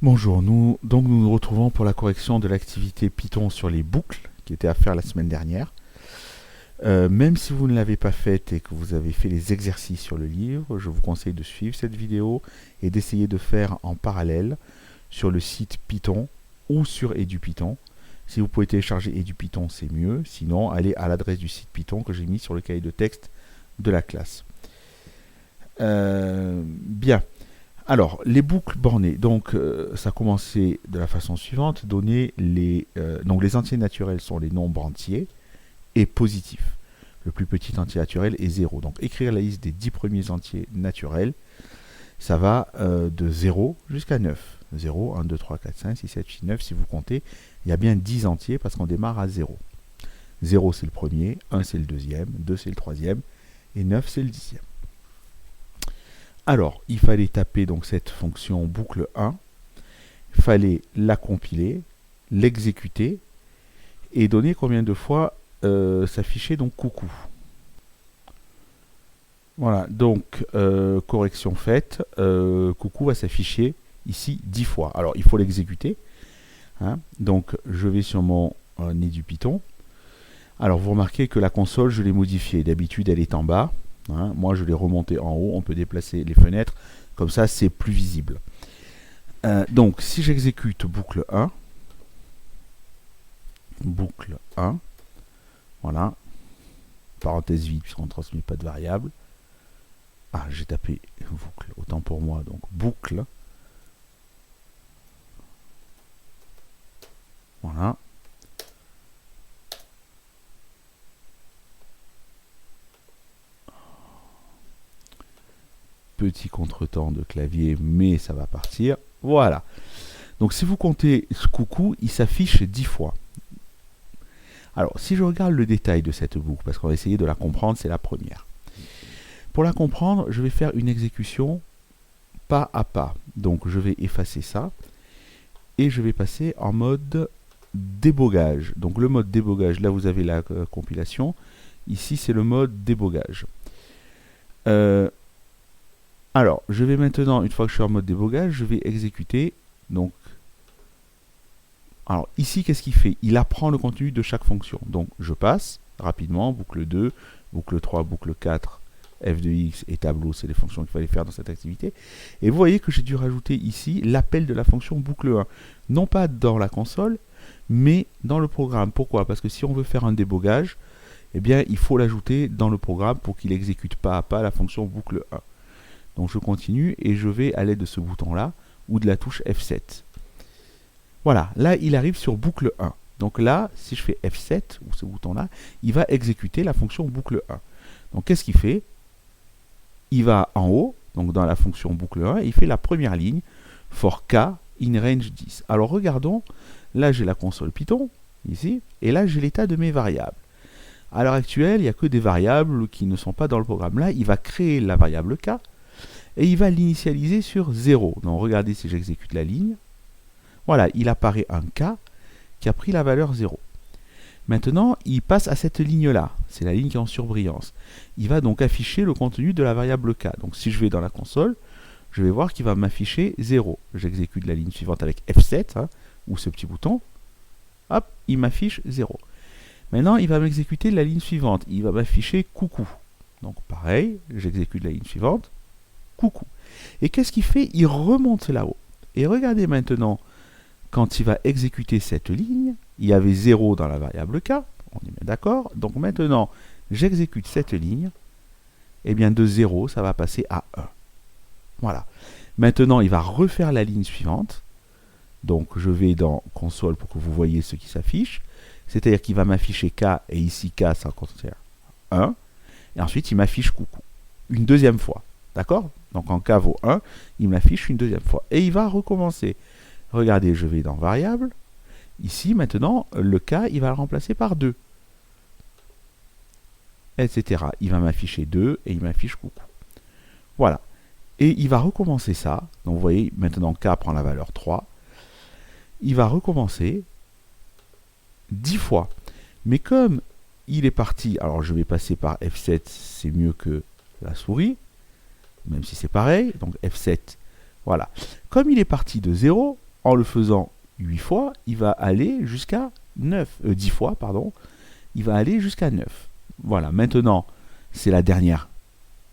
Bonjour, nous retrouvons pour la correction de l'activité Python sur les boucles qui était à faire la semaine dernière. Même si vous ne l'avez pas faite et que vous avez fait les exercices sur le livre, je vous conseille de suivre cette vidéo et d'essayer de faire en parallèle sur le site Python ou sur EduPython. Si vous pouvez télécharger EduPython, c'est mieux. Sinon, allez à l'adresse du site Python que j'ai mis sur le cahier de texte de la classe. Bien. Alors, les boucles bornées, donc ça a commencé de la façon suivante, donner donc les entiers naturels sont les nombres entiers et positifs. Le plus petit entier naturel est 0. Donc écrire la liste des 10 premiers entiers naturels, ça va de 0 jusqu'à 9. 0, 1, 2, 3, 4, 5, 6, 7, 8, 9, si vous comptez, il y a bien 10 entiers parce qu'on démarre à 0. 0 c'est le premier, 1 c'est le deuxième, 2 c'est le troisième, et 9 c'est le dixième. Alors, il fallait taper donc cette fonction boucle 1, il fallait la compiler, l'exécuter, et donner combien de fois s'affichait donc coucou. Voilà, donc correction faite, coucou va s'afficher ici 10 fois. Alors, il faut l'exécuter. Hein. Donc, je vais sur mon EduPython. Alors, vous remarquez que la console, je l'ai modifiée. D'habitude, elle est en bas. Hein, moi, je l'ai remonté en haut. On peut déplacer les fenêtres. Comme ça, c'est plus visible. Donc, si j'exécute boucle 1, voilà, parenthèse vide, puisqu'on ne transmet pas de variable. Ah, j'ai tapé boucle, autant pour moi. Donc, boucle. Voilà. Petit contretemps de clavier, mais ça va partir. Voilà. Donc si vous comptez ce coucou, il s'affiche 10 fois. Alors, si je regarde le détail de cette boucle, parce qu'on va essayer de la comprendre, c'est la première. Pour la comprendre, je vais faire une exécution pas à pas. Donc, je vais effacer ça. Et je vais passer en mode débogage. Donc, le mode débogage, là, vous avez la compilation. Ici, c'est le mode débogage. Alors, je vais maintenant, une fois que je suis en mode débogage, je vais exécuter. Donc, alors ici, qu'est-ce qu'il fait? Il apprend le contenu de chaque fonction. Donc, je passe rapidement, boucle 2, boucle 3, boucle 4, f de x et tableau, c'est les fonctions qu'il fallait faire dans cette activité. Et vous voyez que j'ai dû rajouter ici l'appel de la fonction boucle 1. Non pas dans la console, mais dans le programme. Pourquoi? Parce que si on veut faire un débogage, eh bien, il faut l'ajouter dans le programme pour qu'il exécute pas à pas la fonction boucle 1. Donc je continue et je vais à l'aide de ce bouton-là ou de la touche F7. Voilà, là il arrive sur boucle 1. Donc là, si je fais F7 ou ce bouton-là, il va exécuter la fonction boucle 1. Donc qu'est-ce qu'il fait? Il va en haut, donc dans la fonction boucle 1, et il fait la première ligne for k in range 10. Alors regardons, là j'ai la console Python, ici, et là j'ai l'état de mes variables. À l'heure actuelle, il n'y a que des variables qui ne sont pas dans le programme. Là, il va créer la variable k, et il va l'initialiser sur 0. Donc regardez si j'exécute la ligne. Voilà, il apparaît un k qui a pris la valeur 0. Maintenant, il passe à cette ligne-là. C'est la ligne qui est en surbrillance. Il va donc afficher le contenu de la variable k. Donc si je vais dans la console, je vais voir qu'il va m'afficher 0. J'exécute la ligne suivante avec F7, hein, ou ce petit bouton. Hop, il m'affiche 0. Maintenant, il va m'exécuter la ligne suivante. Il va m'afficher coucou. Donc pareil, j'exécute la ligne suivante. Coucou. Et qu'est-ce qu'il fait? Il remonte là-haut. Et regardez maintenant, quand il va exécuter cette ligne, il y avait 0 dans la variable k, on est bien d'accord. Donc maintenant, j'exécute cette ligne, et bien de 0, ça va passer à 1. Voilà. Maintenant, il va refaire la ligne suivante. Donc je vais dans console pour que vous voyez ce qui s'affiche. C'est-à-dire qu'il va m'afficher k, et ici k, ça contient 1. Et ensuite, il m'affiche coucou. Une deuxième fois. D'accord? Donc en k vaut 1, il m'affiche une deuxième fois. Et il va recommencer. Regardez, je vais dans variable. Ici, maintenant, le k, il va le remplacer par 2. Etc. Il va m'afficher 2 et il m'affiche coucou. Voilà. Et il va recommencer ça. Donc vous voyez, maintenant k prend la valeur 3. Il va recommencer 10 fois. Mais comme il est parti, alors je vais passer par F7, c'est mieux que la souris. Même si c'est pareil, donc F7, voilà. Comme il est parti de 0, en le faisant 8 fois, il va aller jusqu'à 10 fois, pardon, il va aller jusqu'à 9. Voilà, maintenant, c'est la dernière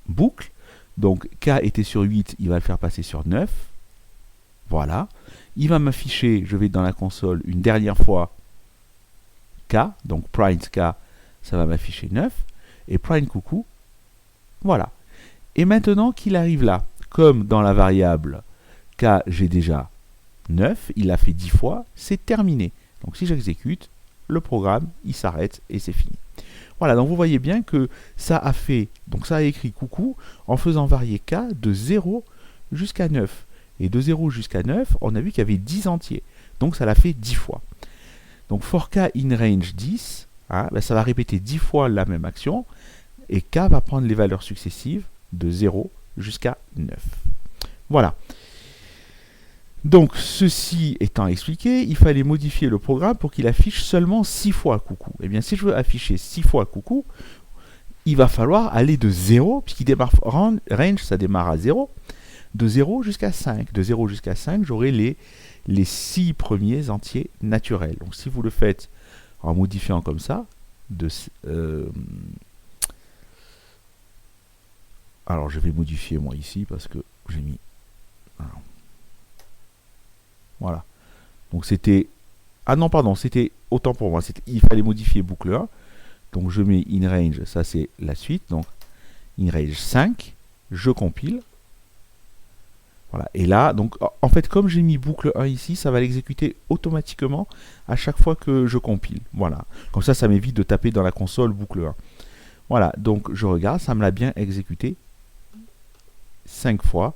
boucle. Donc, K était sur 8, il va le faire passer sur 9. Voilà. Il va m'afficher, je vais dans la console, une dernière fois K. Donc, print K, ça va m'afficher 9. Et print coucou, voilà. Et maintenant qu'il arrive là, comme dans la variable K, j'ai déjà 9, il l'a fait 10 fois, c'est terminé. Donc, si j'exécute, le programme, il s'arrête et c'est fini. Voilà, donc vous voyez bien que ça a fait, donc ça a écrit coucou en faisant varier K de 0 jusqu'à 9. Et de 0 jusqu'à 9, on a vu qu'il y avait 10 entiers. Donc ça l'a fait 10 fois. Donc for K in range 10, hein, ben ça va répéter 10 fois la même action. Et K va prendre les valeurs successives de 0 jusqu'à 9. Voilà. Donc, ceci étant expliqué, il fallait modifier le programme pour qu'il affiche seulement 6 fois coucou. Eh bien, si je veux afficher 6 fois coucou, il va falloir aller de 0, puisqu'il démarre range, ça démarre à 0, de 0 jusqu'à 5. De 0 jusqu'à 5, j'aurai les 6 premiers entiers naturels. Donc, si vous le faites en modifiant comme ça, alors, je vais modifier moi ici, parce que j'ai mis... Voilà. Donc c'était... Ah non, pardon, c'était autant pour moi. Il fallait modifier boucle 1. Donc je mets in range, ça c'est la suite. Donc in range 5, je compile. Voilà. Et là, donc en fait, comme j'ai mis boucle 1 ici, ça va l'exécuter automatiquement à chaque fois que je compile. Voilà. Comme ça m'évite de taper dans la console boucle 1. Voilà. Donc je regarde, ça me l'a bien exécuté 5 fois.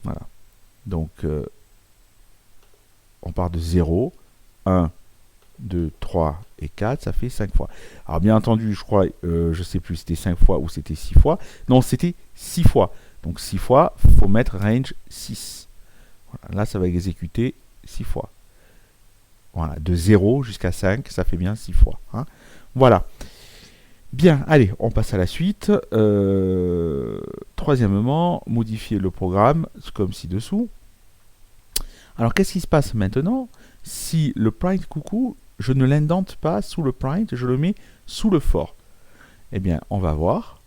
Voilà. Donc... on part de 0, 1, 2, 3 et 4, ça fait 5 fois. Alors bien entendu, je crois, je sais plus, c'était 5 fois ou c'était 6 fois. Non, c'était 6 fois. Donc 6 fois, il faut mettre range 6. Voilà, là, ça va exécuter 6 fois. Voilà, de 0 jusqu'à 5, ça fait bien 6 fois. Hein. Voilà. Bien, allez, on passe à la suite. Troisièmement, modifier le programme, comme ci-dessous. Alors, qu'est-ce qui se passe maintenant si le print coucou, je ne l'indente pas sous le print, je le mets sous le for? Eh bien, on va voir.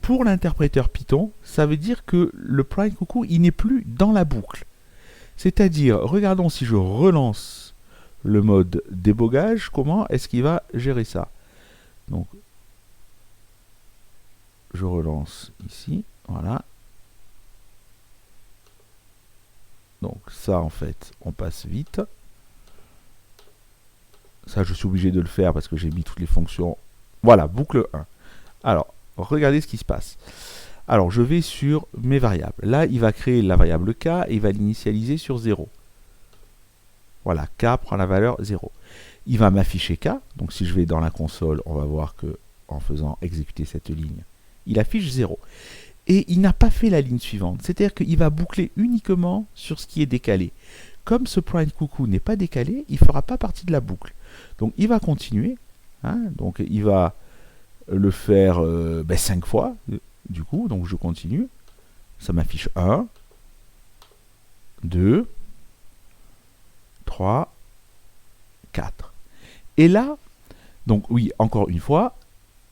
Pour l'interpréteur Python, ça veut dire que le print coucou, il n'est plus dans la boucle. C'est-à-dire, regardons si je relance le mode débogage, comment est-ce qu'il va gérer ça? Donc, je relance ici, voilà. Donc ça, en fait, on passe vite. Ça, je suis obligé de le faire parce que j'ai mis toutes les fonctions. Voilà, boucle 1. Alors, regardez ce qui se passe. Alors, je vais sur mes variables. Là, il va créer la variable K et il va l'initialiser sur 0. Voilà, K prend la valeur 0. Il va m'afficher K. Donc, si je vais dans la console, on va voir que en faisant exécuter cette ligne, il affiche 0. Et il n'a pas fait la ligne suivante. C'est-à-dire qu'il va boucler uniquement sur ce qui est décalé. Comme ce print coucou n'est pas décalé, il ne fera pas partie de la boucle. Donc il va continuer. Hein, donc il va le faire 5 fois. Du coup, donc je continue. Ça m'affiche 1, 2, 3, 4. Et là, donc oui, encore une fois,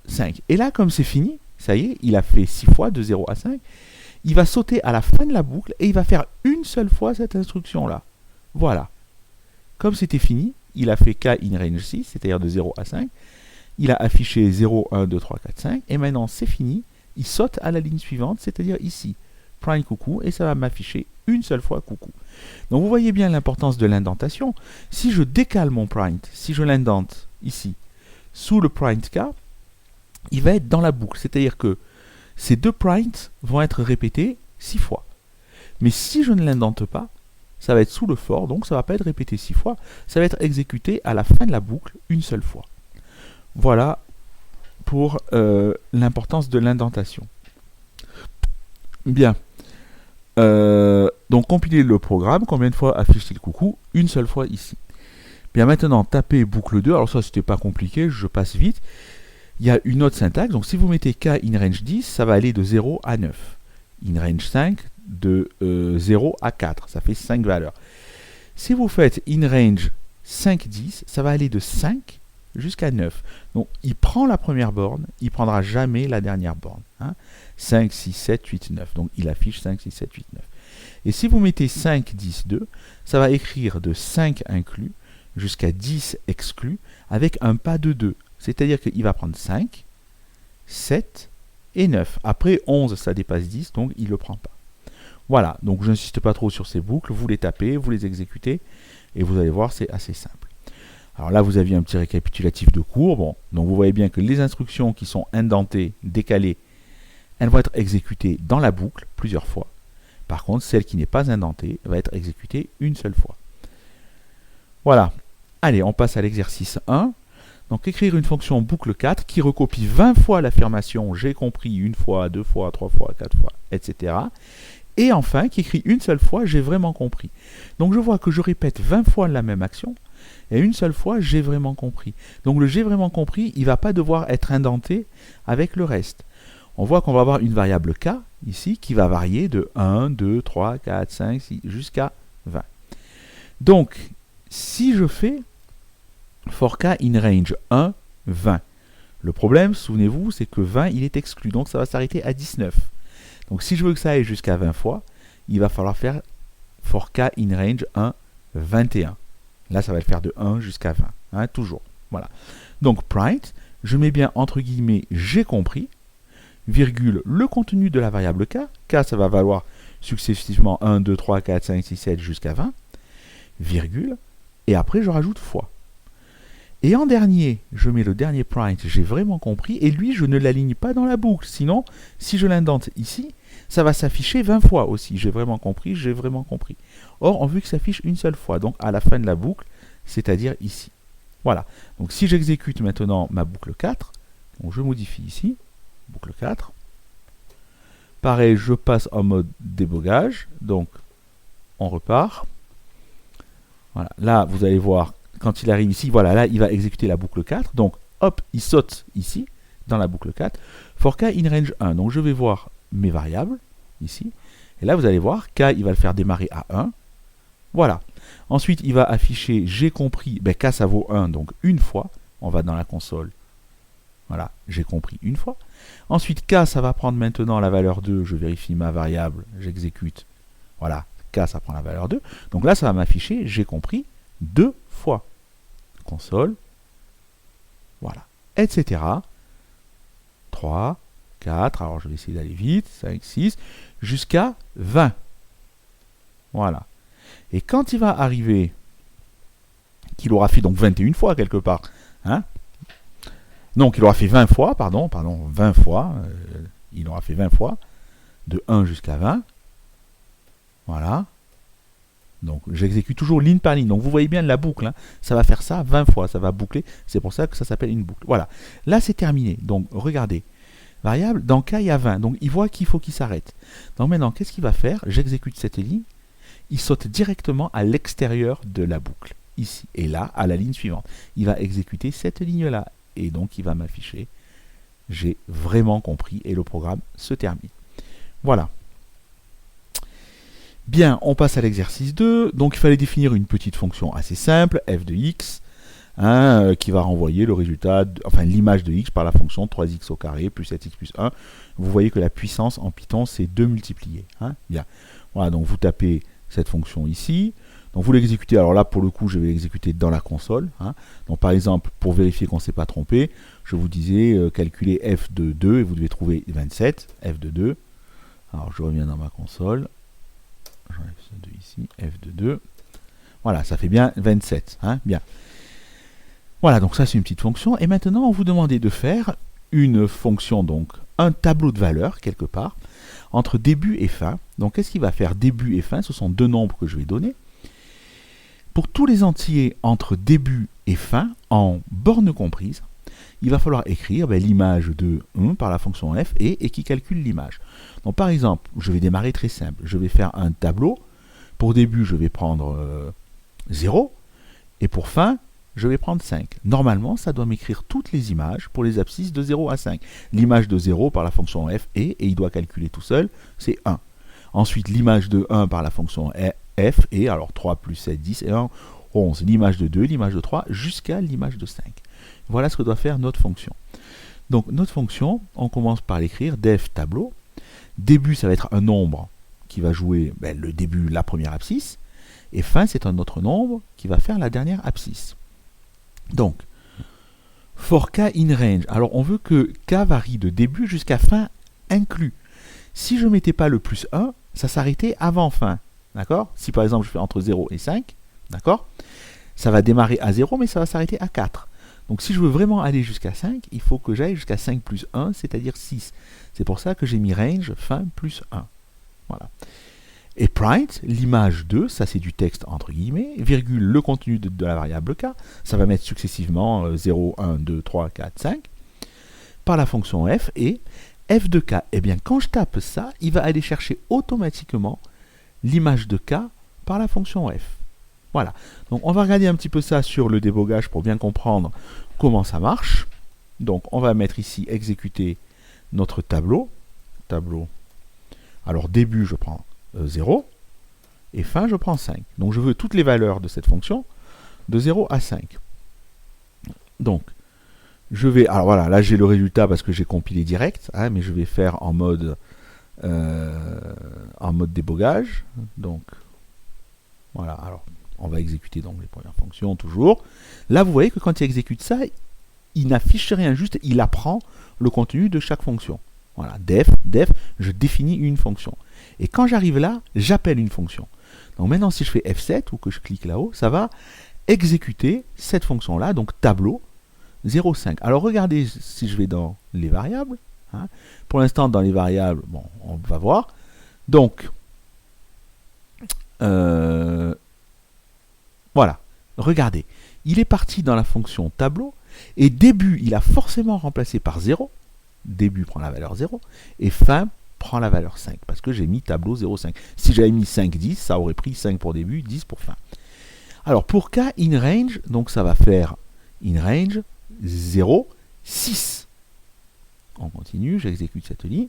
5. Et là, comme c'est fini, ça y est, il a fait 6 fois, de 0 à 5. Il va sauter à la fin de la boucle et il va faire une seule fois cette instruction-là. Voilà. Comme c'était fini, il a fait K in range 6, c'est-à-dire de 0 à 5. Il a affiché 0, 1, 2, 3, 4, 5. Et maintenant, c'est fini. Il saute à la ligne suivante, c'est-à-dire ici. Print coucou, et ça va m'afficher une seule fois coucou. Donc vous voyez bien l'importance de l'indentation. Si je décale mon print, si je l'indente ici, sous le print K, il va être dans la boucle. C'est-à-dire que ces deux prints vont être répétés 6 fois. Mais si je ne l'indente pas, ça va être sous le for, donc ça ne va pas être répété 6 fois. Ça va être exécuté à la fin de la boucle une seule fois. Voilà pour l'importance de l'indentation. Bien. Donc compiler le programme, combien de fois affiche-t-il coucou? Une seule fois ici. Bien, maintenant, tapez boucle 2. Alors ça, c'était pas compliqué, je passe vite. Il y a une autre syntaxe. Donc si vous mettez K in range 10, ça va aller de 0 à 9. In range 5, de 0 à 4. Ça fait 5 valeurs. Si vous faites in range 5, 10, ça va aller de 5 jusqu'à 9. Donc, il prend la première borne, il ne prendra jamais la dernière borne. 5, 6, 7, 8, 9. Donc, il affiche 5, 6, 7, 8, 9. Et si vous mettez 5, 10, 2, ça va écrire de 5 inclus jusqu'à 10 exclus avec un pas de 2. C'est-à-dire qu'il va prendre 5, 7 et 9. Après, 11, ça dépasse 10, donc il ne le prend pas. Voilà, donc je n'insiste pas trop sur ces boucles, vous les tapez, vous les exécutez, et vous allez voir, c'est assez simple. Alors là, vous aviez un petit récapitulatif de cours. Bon, donc vous voyez bien que les instructions qui sont indentées, décalées, elles vont être exécutées dans la boucle plusieurs fois. Par contre, celle qui n'est pas indentée va être exécutée une seule fois. Voilà. Allez, on passe à l'exercice 1. Donc, écrire une fonction boucle 4 qui recopie 20 fois l'affirmation « j'ai compris » une fois, deux fois, trois fois, quatre fois, etc. Et enfin, qui écrit une seule fois « j'ai vraiment compris ». Donc, je vois que je répète 20 fois la même action et une seule fois « j'ai vraiment compris ». Donc, le « j'ai vraiment compris », il ne va pas devoir être indenté avec le reste. On voit qu'on va avoir une variable k, ici, qui va varier de 1, 2, 3, 4, 5, 6, jusqu'à 20. Donc, si je fais for k in range 1, 20, le problème, souvenez-vous, c'est que 20, il est exclu, donc ça va s'arrêter à 19. Donc, si je veux que ça aille jusqu'à 20 fois, il va falloir faire for k in range 1, 21. Là, ça va le faire de 1 jusqu'à 20, toujours. Voilà. Donc, print, je mets bien entre guillemets « j'ai compris », virgule, le contenu de la variable k. K, ça va valoir successivement 1, 2, 3, 4, 5, 6, 7 jusqu'à 20, virgule, et après je rajoute fois. Et en dernier, je mets le dernier print, j'ai vraiment compris, et lui, je ne l'aligne pas dans la boucle. Sinon, si je l'indente ici, ça va s'afficher 20 fois aussi. J'ai vraiment compris, j'ai vraiment compris. Or, on veut que ça s'affiche une seule fois, donc à la fin de la boucle, c'est-à-dire ici. Voilà. Donc si j'exécute maintenant ma boucle 4, donc je modifie ici, boucle 4. Pareil, je passe en mode débogage. Donc, on repart. Voilà. Là, vous allez voir, quand il arrive ici, voilà, là, il va exécuter la boucle 4. Donc, hop, il saute ici, dans la boucle 4. For k in range 1. Donc, je vais voir mes variables, ici. Et là, vous allez voir, k, il va le faire démarrer à 1. Voilà. Ensuite, il va afficher, j'ai compris, ben, k, ça vaut 1, donc une fois. On va dans la console. Voilà, j'ai compris une fois. Ensuite, k, ça va prendre maintenant la valeur 2. Je vérifie ma variable, j'exécute. Voilà, k, ça prend la valeur 2. Donc là, ça va m'afficher, j'ai compris, 2 fois. Console. Voilà, etc. 3, 4, alors je vais essayer d'aller vite, 5, 6, jusqu'à 20. Voilà. Et quand il va arriver, qu'il aura fait donc 21 fois quelque part, donc, il aura fait 20 fois, pardon, 20 fois, il aura fait 20 fois, de 1 jusqu'à 20, voilà, donc j'exécute toujours ligne par ligne, donc vous voyez bien la boucle, ça va faire ça 20 fois, ça va boucler, c'est pour ça que ça s'appelle une boucle, voilà, là c'est terminé, donc regardez, variable, dans K il y a 20, donc il voit qu'il faut qu'il s'arrête, donc maintenant qu'est-ce qu'il va faire? J'exécute cette ligne, il saute directement à l'extérieur de la boucle, ici, et là, à la ligne suivante, il va exécuter cette ligne-là, et donc il va m'afficher j'ai vraiment compris et le programme se termine. Voilà. Bien, on passe à l'exercice 2. Donc il fallait définir une petite fonction assez simple, f de x, qui va renvoyer le résultat, enfin l'image de x par la fonction 3x au carré plus 7x plus 1. Vous voyez que la puissance en Python c'est 2 multiplié. Bien. Voilà, donc vous tapez cette fonction ici. Donc vous l'exécutez, alors là pour le coup je vais l'exécuter dans la console. Donc par exemple, pour vérifier qu'on ne s'est pas trompé, je vous disais calculer f de 2 et vous devez trouver 27, f de 2. Alors je reviens dans ma console, j'enlève ce 2 ici, f de 2. Voilà, ça fait bien 27. Bien. Voilà, donc ça c'est une petite fonction. Et maintenant on vous demandait de faire une fonction, donc un tableau de valeurs quelque part, entre début et fin. Donc qu'est-ce qu'il va faire début et fin? Ce sont deux nombres que je vais donner. Pour tous les entiers entre début et fin, en borne comprise, il va falloir écrire l'image de 1 par la fonction f et qui calcule l'image. Donc par exemple, je vais démarrer très simple. Je vais faire un tableau. Pour début, je vais prendre 0. Et pour fin, je vais prendre 5. Normalement, ça doit m'écrire toutes les images pour les abscisses de 0 à 5. L'image de 0 par la fonction f et il doit calculer tout seul, c'est 1. Ensuite, l'image de 1 par la fonction f, et alors 3 plus 7, 10, et 1, 11. L'image de 2, l'image de 3, jusqu'à l'image de 5. Voilà ce que doit faire notre fonction. Donc, notre fonction, on commence par l'écrire, def tableau. Début, ça va être un nombre qui va jouer le début, la première abscisse. Et fin, c'est un autre nombre qui va faire la dernière abscisse. Donc, for k in range, alors on veut que k varie de début jusqu'à fin inclus. Si je ne mettais pas le plus 1, ça s'arrêtait avant fin. D'accord? Si par exemple je fais entre 0 et 5, d'accord? Ça va démarrer à 0, mais ça va s'arrêter à 4. Donc si je veux vraiment aller jusqu'à 5, il faut que j'aille jusqu'à 5 plus 1, c'est-à-dire 6. C'est pour ça que j'ai mis range fin plus 1. Voilà. Et print, l'image 2, ça c'est du texte entre guillemets, virgule le contenu de la variable k, ça va mettre successivement 0, 1, 2, 3, 4, 5, par la fonction f, et f de k, eh bien quand je tape ça, il va aller chercher automatiquement l'image de k par la fonction f. Voilà, donc on va regarder un petit peu ça sur le débogage pour bien comprendre comment ça marche. Donc on va mettre ici exécuter notre tableau. Alors début je prends 0 et fin je prends 5. Donc je veux toutes les valeurs de cette fonction de 0 à 5. Donc je vais, alors voilà, là j'ai le résultat parce que j'ai compilé direct, hein, mais je vais faire en mode débogage. Donc voilà, alors on va exécuter donc les premières fonctions toujours. Là vous voyez que quand il exécute ça, il n'affiche rien, juste il apprend le contenu de chaque fonction. Voilà, def, je définis une fonction. Et quand j'arrive là, j'appelle une fonction. Donc maintenant, si je fais F7 ou que je clique là-haut, ça va exécuter cette fonction-là, donc tableau 0,5. Alors regardez si je vais dans les variables. Hein. Pour l'instant, dans les variables, bon, on va voir. Donc, voilà, regardez. Il est parti dans la fonction tableau, et début, il a forcément remplacé par 0. Début prend la valeur 0, et fin prend la valeur 5, parce que j'ai mis tableau 0,5. Si j'avais mis 5, 10, ça aurait pris 5 pour début, 10 pour fin. Alors pour k in range, donc ça va faire in range 0, 6. On continue, j'exécute cette ligne.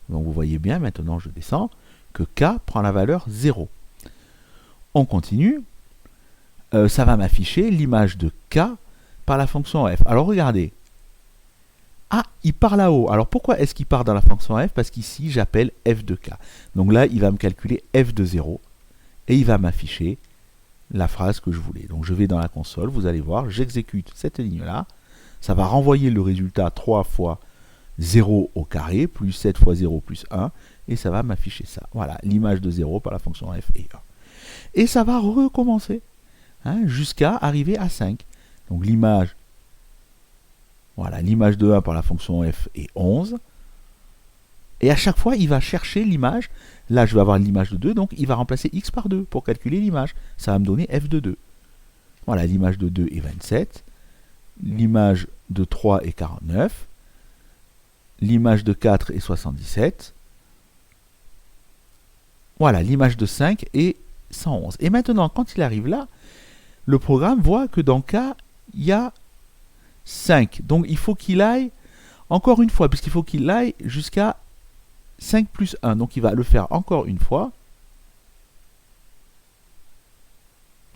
Donc vous voyez bien, maintenant je descends, que k prend la valeur 0. On continue, ça va m'afficher l'image de k par la fonction f. Alors regardez, ah, il part là-haut. Alors pourquoi est-ce qu'il part dans la fonction f? Parce qu'ici, j'appelle f de k. Donc là, il va me calculer f de 0 et il va m'afficher la phrase que je voulais. Donc je vais dans la console, vous allez voir, j'exécute cette ligne-là. Ça va renvoyer le résultat 3 fois 0 au carré, plus 7 fois 0 plus 1, et ça va m'afficher ça. Voilà, l'image de 0 par la fonction f et 1. Et ça va recommencer jusqu'à arriver à 5. Donc l'image, voilà, l'image de 1 par la fonction f est 11. Et à chaque fois, il va chercher l'image. Là, je vais avoir l'image de 2, donc il va remplacer x par 2 pour calculer l'image. Ça va me donner f de 2. Voilà, l'image de 2 est 27. L'image de 3 est 49. L'image de 4 est 77. Voilà, l'image de 5 est 111. Et maintenant, quand il arrive là, le programme voit que dans K, il y a 5. Donc il faut qu'il aille, encore une fois, puisqu'il faut qu'il aille jusqu'à 5 plus 1. Donc il va le faire encore une fois.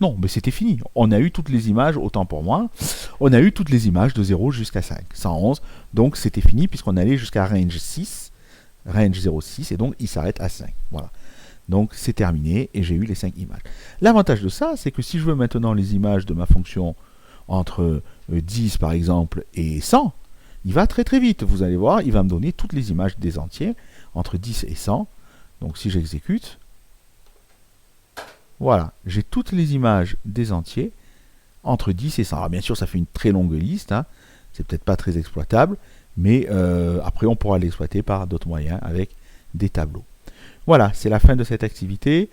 Non, mais c'était fini. On a eu toutes les images, autant pour moi. On a eu toutes les images de 0 jusqu'à 5. 111. Donc c'était fini puisqu'on allait jusqu'à range 6. Range 0,6. Et donc il s'arrête à 5. Voilà. Donc c'est terminé et j'ai eu les 5 images. L'avantage de ça, c'est que si je veux maintenant les images de ma fonction entre 10 par exemple et 100, il va très très vite. Vous allez voir, il va me donner toutes les images des entiers entre 10 et 100. Donc si j'exécute, voilà, j'ai toutes les images des entiers entre 10 et 100. Alors bien sûr, ça fait une très longue liste, hein. C'est peut-être pas très exploitable, mais après on pourra l'exploiter par d'autres moyens avec des tableaux. Voilà, c'est la fin de cette activité.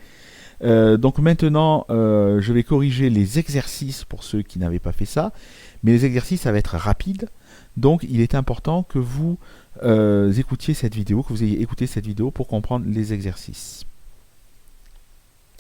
Donc maintenant, je vais corriger les exercices pour ceux qui n'avaient pas fait ça. Mais les exercices, ça va être rapide. Donc il est important que vous écoutiez cette vidéo, que vous ayez écouté cette vidéo pour comprendre les exercices.